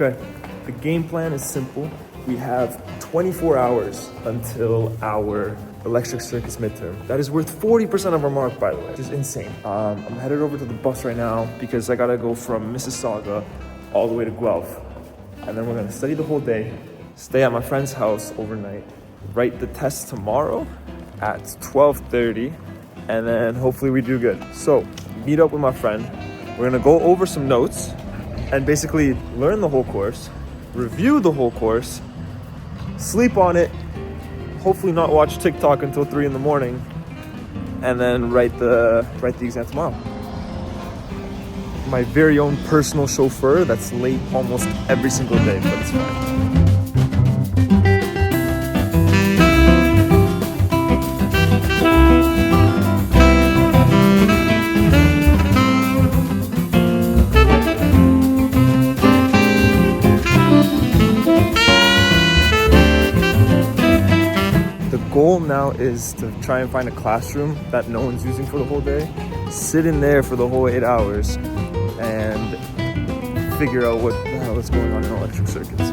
Okay, the game plan is simple. We have 24 hours until our electric circuits midterm. That is worth 40% of our mark, by the way, which is insane. I'm headed over to the bus right now because I gotta go from Mississauga all the way to Guelph. And then we're gonna study the whole day, stay at my friend's house overnight, write the test tomorrow at 12:30, and then hopefully we do good. So, meet up with my friend. We're gonna go over some notes and basically learn the whole course, review the whole course, sleep on it, hopefully not watch TikTok until 3 in the morning, and then write the exam tomorrow. My very own personal chauffeur that's late almost every single day, but it's fine. The goal now is to try and find a classroom that no one's using for the whole day, sit in there for the whole 8 hours, and figure out what the hell is going on in electric circuits.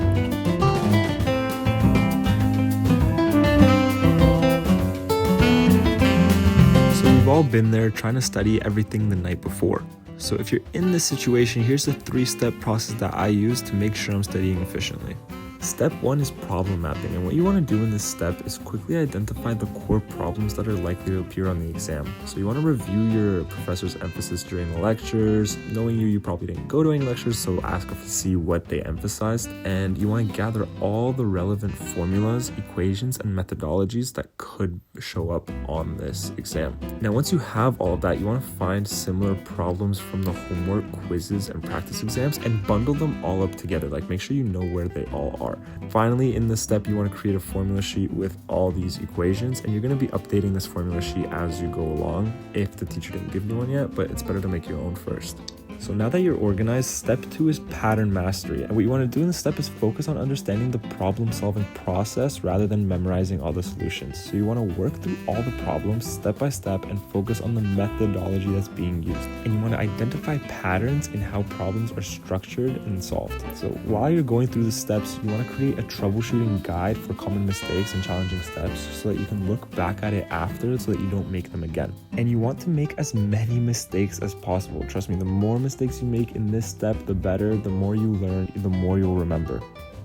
So we've all been there trying to study everything the night before. So if you're in this situation, here's the 3-step process that I use to make sure I'm studying efficiently. Step 1 is problem mapping, and what you want to do in this step is quickly identify the core problems that are likely to appear on the exam. So you want to review your professor's emphasis during the lectures. Knowing you probably didn't go to any lectures, so ask to see what they emphasized. And you want to gather all the relevant formulas, equations, and methodologies that could show up on this exam. Now, once you have all of that, you want to find similar problems from the homework, quizzes, and practice exams and bundle them all up together. Like, make sure you know where they all are. Finally, in this step, you want to create a formula sheet with all these equations, and you're going to be updating this formula sheet as you go along if the teacher didn't give you one yet, but it's better to make your own first. So now that you're organized, step 2 is pattern mastery. And what you want to do in this step is focus on understanding the problem-solving process rather than memorizing all the solutions. So you want to work through all the problems step by step and focus on the methodology that's being used. And you want to identify patterns in how problems are structured and solved. So while you're going through the steps, you want to create a troubleshooting guide for common mistakes and challenging steps so that you can look back at it after so that you don't make them again. And you want to make as many mistakes as possible. Trust me, the more mistakes you make in this step, the better. The more you learn, the more you'll remember.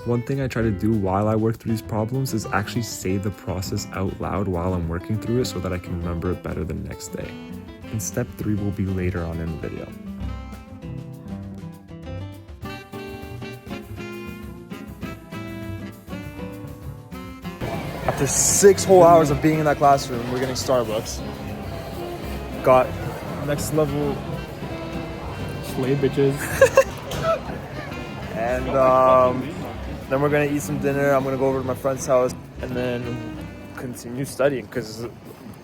One thing I try to do while I work through these problems is actually say the process out loud while I'm working through it so that I can remember it better the next day. And step 3 will be later on in the video. After 6 whole hours of being in that classroom, we're getting Starbucks. Got next level slay bitches. And then we're gonna eat some dinner. I'm gonna go over to my friend's house and then continue studying because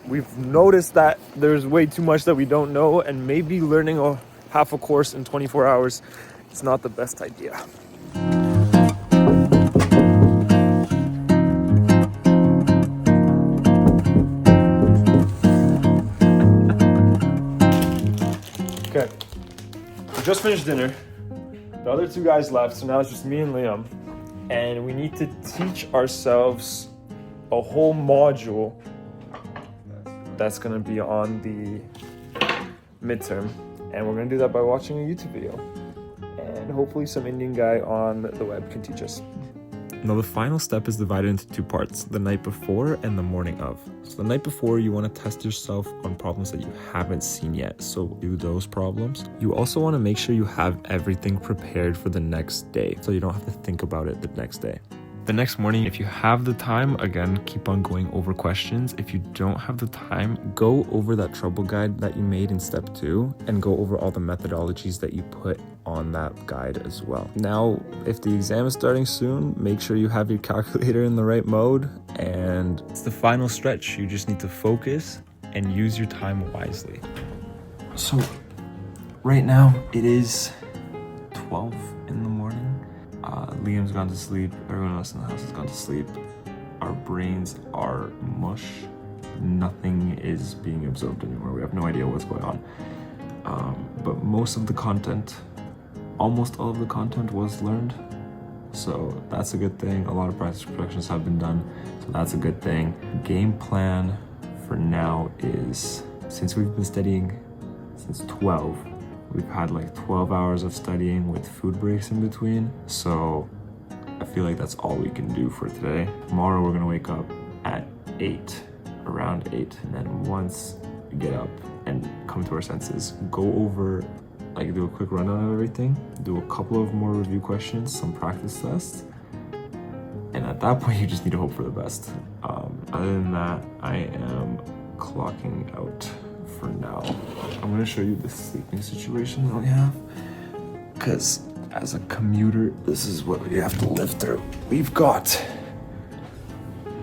we've noticed that there's way too much that we don't know, and maybe learning half a course in 24 hours is not the best idea. Okay, we just finished dinner. The other 2 guys left, so now it's just me and Liam. And we need to teach ourselves a whole module that's gonna be on the midterm. And we're gonna do that by watching a YouTube video. And hopefully some Indian guy on the web can teach us. Now the final step is divided into 2 parts, the night before and the morning of. So the night before, you want to test yourself on problems that you haven't seen yet, so do those problems. You also want to make sure you have everything prepared for the next day, so you don't have to think about it the next day. The next morning, if you have the time, again, keep on going over questions. If you don't have the time, go over that trouble guide that you made in step 2 and go over all the methodologies that you put on that guide as well. Now, if the exam is starting soon, make sure you have your calculator in the right mode, and it's the final stretch. You just need to focus and use your time wisely. So right now it is 12 in the morning. Liam's gone to sleep. Everyone else in the house has gone to sleep. Our brains are mush. Nothing is being absorbed anymore. We have no idea what's going on. But most of the content, almost all of the content was learned. So that's a good thing. A lot of practice corrections have been done, so that's a good thing. Game plan for now is, since we've been studying since 12, we've had like 12 hours of studying with food breaks in between. So I feel like that's all we can do for today. Tomorrow we're gonna wake up at 8, around 8. And then once we get up and come to our senses, go over, like do a quick rundown of everything, do a couple of more review questions, some practice tests. And at that point, you just need to hope for the best. Other than that, I am clocking out for now. I'm gonna show you the sleeping situation that we have. Because as a commuter, this is what we have to live through. We've got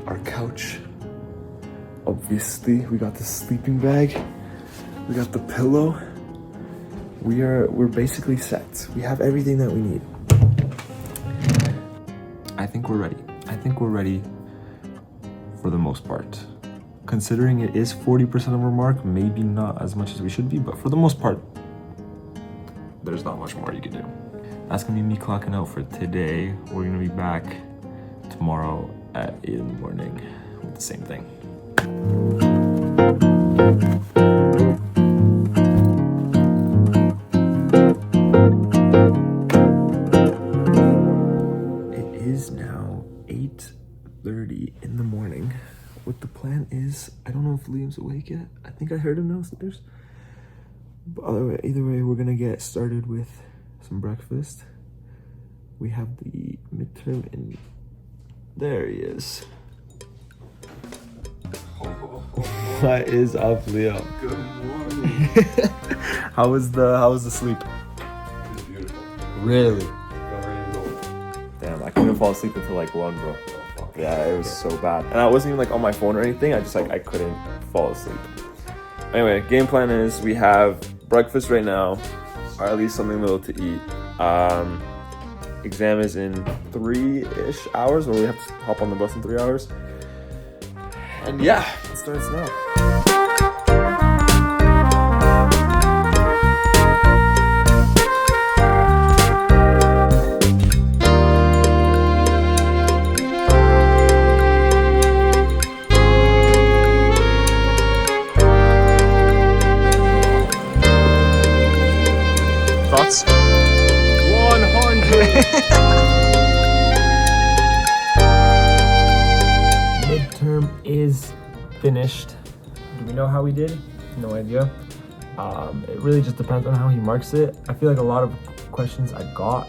our couch. Obviously, we got the sleeping bag. We got the pillow. We're basically set. We have everything that we need. I think we're ready. I think we're ready for the most part. Considering it is 40% of our mark, maybe not as much as we should be, but for the most part, there's not much more you can do. That's gonna be me clocking out for today. We're gonna be back tomorrow at 8 in the morning with the same thing. It is now 8:30 in the morning. What the plan is, I don't know if Liam's awake yet. I think I heard him downstairs. But either way, we're gonna get started with some breakfast. We have the midterm in. There he is. What is up, Leo? Good morning. How was the sleep? It's beautiful. Really? Got ready to go. Damn, I couldn't fall asleep until like 1, bro. Oh, fuck. Yeah, it was so bad. And I wasn't even like on my phone or anything. I just like, I couldn't fall asleep. Anyway, game plan is we have breakfast right now, or at least something little to eat. Exam is in 3-ish hours, or we have to hop on the bus in 3 hours. And yeah, it starts now. Thoughts? 100. Midterm is finished. Do we know how we did? No idea. It really just depends on how he marks it. I feel like a lot of questions I got,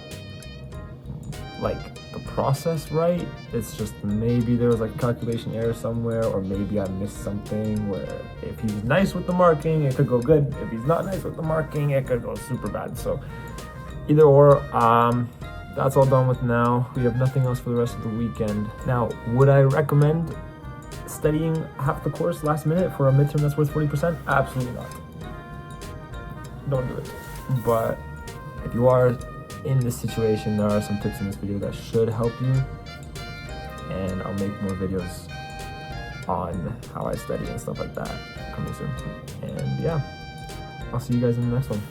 like the process right. It's just maybe there was like a calculation error somewhere, or maybe I missed something where if he's nice with the marking, it could go good. If he's not nice with the marking, it could go super bad. So either or, that's all done with now. We have nothing else for the rest of the weekend. Now, would I recommend studying half the course last minute for a midterm that's worth 40%? Absolutely not. Don't do it. But if you are in this situation, there are some tips in this video that should help you. And I'll make more videos on how I study and stuff like that coming soon. And yeah, I'll see you guys in the next one.